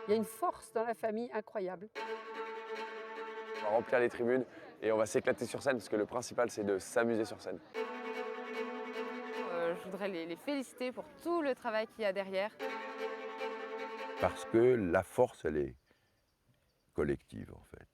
Il y a une force dans la famille incroyable. On va remplir les tribunes et on va s'éclater sur scène parce que le principal c'est de s'amuser sur scène. Je voudrais les féliciter pour tout le travail qu'il y a derrière. Parce que la force, elle est collective en fait.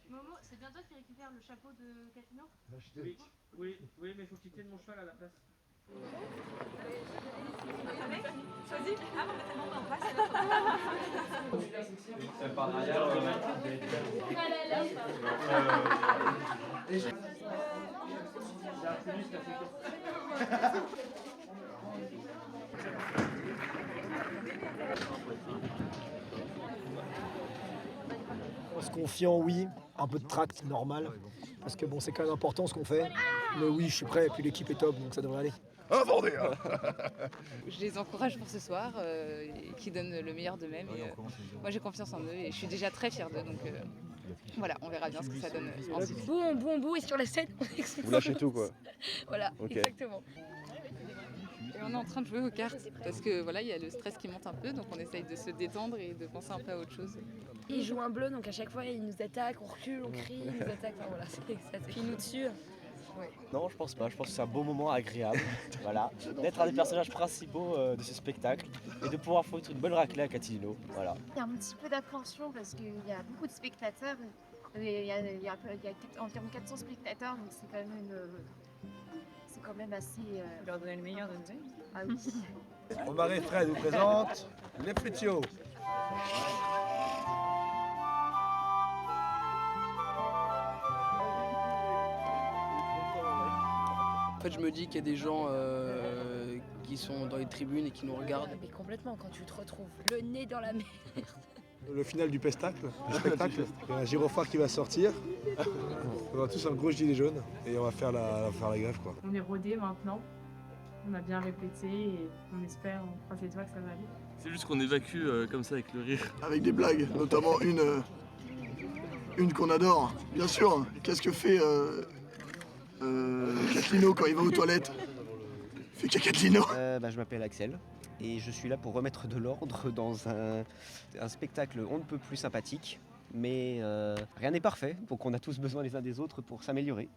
Momo, c'est bien toi qui récupères le chapeau de Catino? Oui, mais il faut que tu tiennes mon cheval à la place. Choisis. Ah bon, on passe. C'est un partenariat. On se confiant, oui, un peu de tract, normal, parce que bon, c'est quand même important ce qu'on fait. Mais oui, je suis prêt, et puis l'équipe est top, donc ça devrait aller. Un Vendéen. Je les encourage pour ce soir, et qui donnent le meilleur d'eux-mêmes. Moi j'ai confiance en eux et je suis déjà très fière d'eux, donc voilà, on verra bien ce que ça donne ensuite. Bon, et sur la scène, Vous lâchez tout quoi. Voilà, Ok. exactement. Et on est en train de jouer aux cartes parce que voilà, il y a le stress qui monte un peu, donc on essaye de se détendre et de penser un peu à autre chose. il joue un bleu, donc à chaque fois il nous attaque, on recule, on crie, il nous attaque, enfin voilà, ça puis il nous tue. Non, je pense pas. Je pense que c'est un beau moment agréable, voilà, d'être un des personnages principaux de ce spectacle et de pouvoir foutre une bonne raclée à Catilino, voilà. Il y a un petit peu d'appréhension parce qu'il y a beaucoup de spectateurs, il y a environ 400 spectateurs, donc c'est quand même assez... Leur donner le meilleur de nous. Ah oui. Romare Fred vous présente les Fritio. En fait, je me dis qu'il y a des gens qui sont dans les tribunes et qui nous regardent. Mais complètement, quand tu te retrouves le nez dans la mer. Le final du spectacle, il y a un gyrophare qui va sortir. On aura tous un gros gilet jaune et on va faire la grève quoi. On est rodés maintenant, on a bien répété et on espère, on croise les doigts que ça va aller. C'est juste qu'on évacue comme ça avec le rire. Avec des blagues, notamment une qu'on adore, bien sûr. Qu'est-ce que fait Catilino quand il va aux toilettes? Fait Catilino. Je m'appelle Axel et je suis là pour remettre de l'ordre dans un spectacle on ne peut plus sympathique. Mais rien n'est parfait, donc on a tous besoin les uns des autres pour s'améliorer.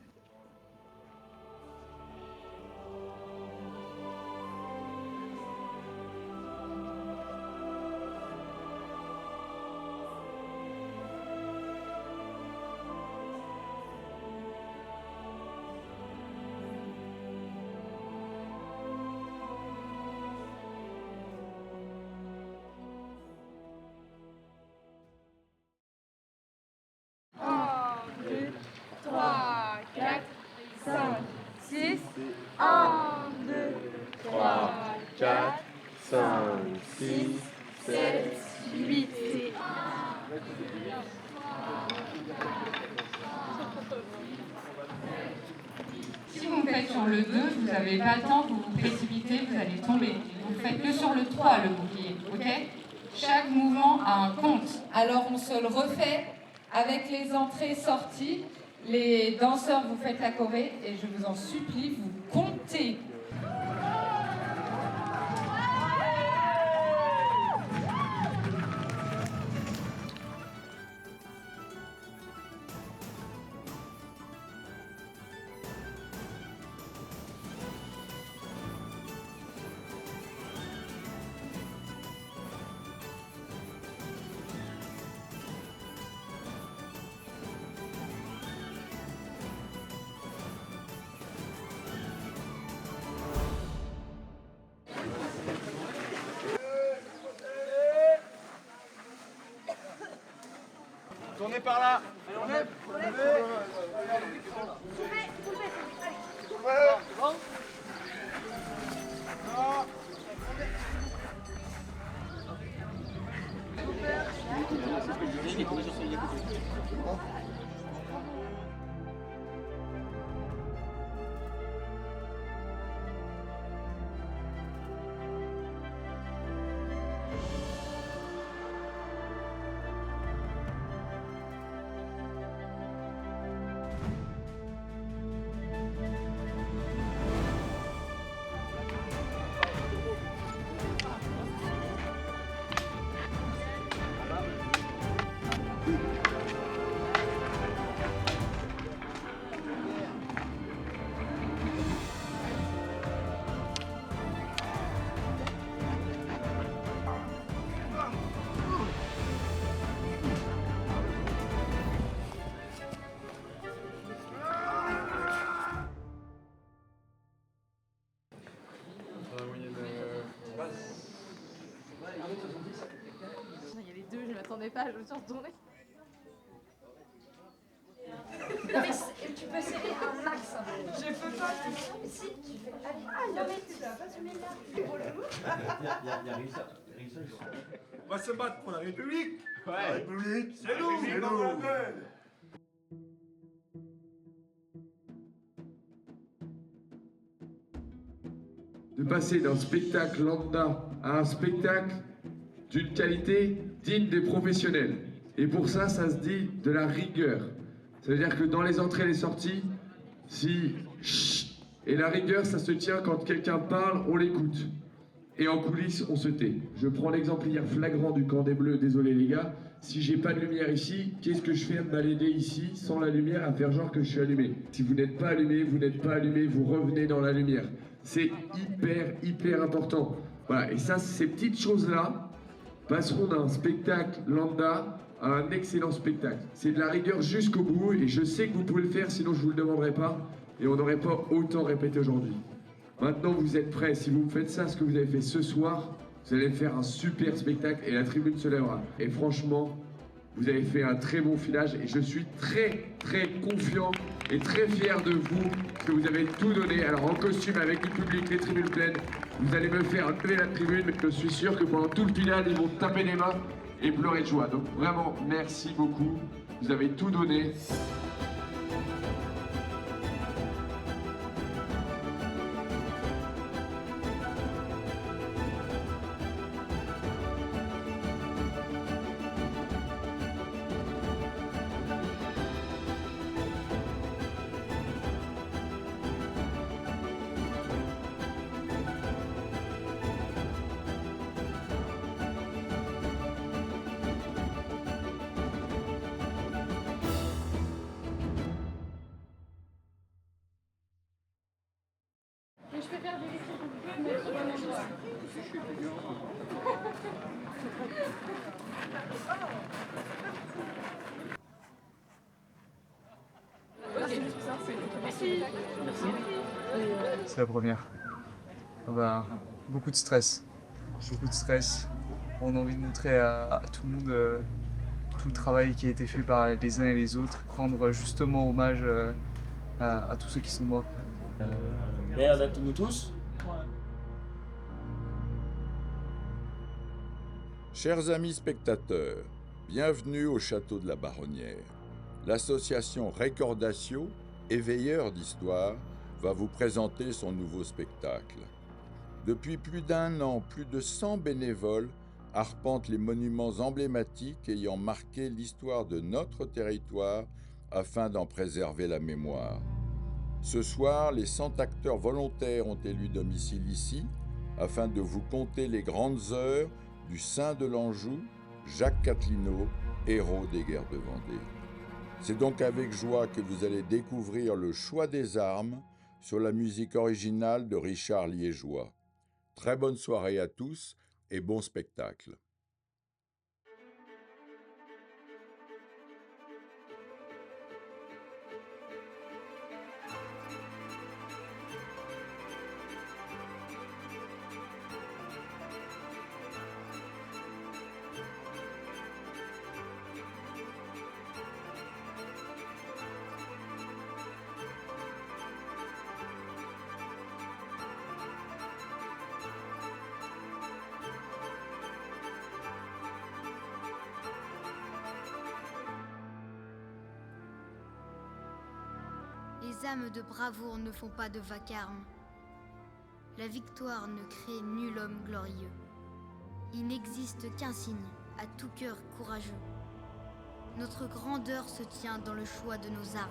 Si vous me faites sur le 2, vous n'avez pas le temps, vous vous précipitez, vous allez tomber. Vous ne faites que sur le 3 le bouclier, ok? Chaque mouvement a un compte. Alors on se le refait avec les entrées-sorties. Les danseurs, vous faites la choré et je vous en supplie, vous comptez. Tournez par là. Il y a les deux, je ne m'attendais pas, je me suis retournée. Non mais tu peux serrer un max. Je peux pas. Si, tu fais. Allez, non mais tu vas pas se mettre là. Il y a Rissa. On va se battre pour la République. Ouais. La République, c'est nous. C'est nous. De passer d'un spectacle lambda à un spectacle d'une qualité digne des professionnels. Et pour ça, ça se dit de la rigueur. C'est-à-dire que dans les entrées et les sorties, si chut, et la rigueur, ça se tient quand quelqu'un parle, on l'écoute. Et en coulisses, on se tait. Je prends l'exemple hier flagrant du camp des Bleus, désolé les gars. Si j'ai pas de lumière ici, qu'est-ce que je fais à me balader ici sans la lumière à faire genre que je suis allumé? Si vous n'êtes pas allumé, vous n'êtes pas allumé, vous revenez dans la lumière. C'est hyper important. Voilà, et ça, ces petites choses-là passeront d'un spectacle lambda à un excellent spectacle. C'est de la rigueur jusqu'au bout et je sais que vous pouvez le faire, sinon je vous le demanderai pas et on n'aurait pas autant répété aujourd'hui. Maintenant, vous êtes prêts. Si vous faites ça, ce que vous avez fait ce soir, vous allez faire un super spectacle et la tribune se lèvera. Et franchement, vous avez fait un très bon filage et je suis très confiant et très fier de vous parce que vous avez tout donné. Alors en costume avec le public, les tribunes pleines, vous allez me faire lever la tribune, mais je suis sûr que pendant tout le filage, ils vont taper des mains et pleurer de joie. Donc vraiment, merci beaucoup. Vous avez tout donné. Mais je peux faire Merci. C'est la première. Beaucoup de stress. On a envie de montrer à tout le monde tout le travail qui a été fait par les uns et les autres. Rendre justement hommage à tous ceux qui sont morts. D'ailleurs, nous tous. Chers amis spectateurs, bienvenue au château de la Baronnière. L'association Récordatio, éveilleur d'histoire, va vous présenter son nouveau spectacle. Depuis plus d'1 an, plus de 100 bénévoles arpentent les monuments emblématiques ayant marqué l'histoire de notre territoire afin d'en préserver la mémoire. Ce soir, les 100 acteurs volontaires ont élu domicile ici afin de vous conter les grandes heures du saint de l'Anjou, Jacques Catlinaud, héros des guerres de Vendée. C'est donc avec joie que vous allez découvrir le choix des armes sur la musique originale de Richard Liégeois. Très bonne soirée à tous et bon spectacle. Les âmes de bravoure ne font pas de vacarme. La victoire ne crée nul homme glorieux. Il n'existe qu'un signe à tout cœur courageux. Notre grandeur se tient dans le choix de nos armes.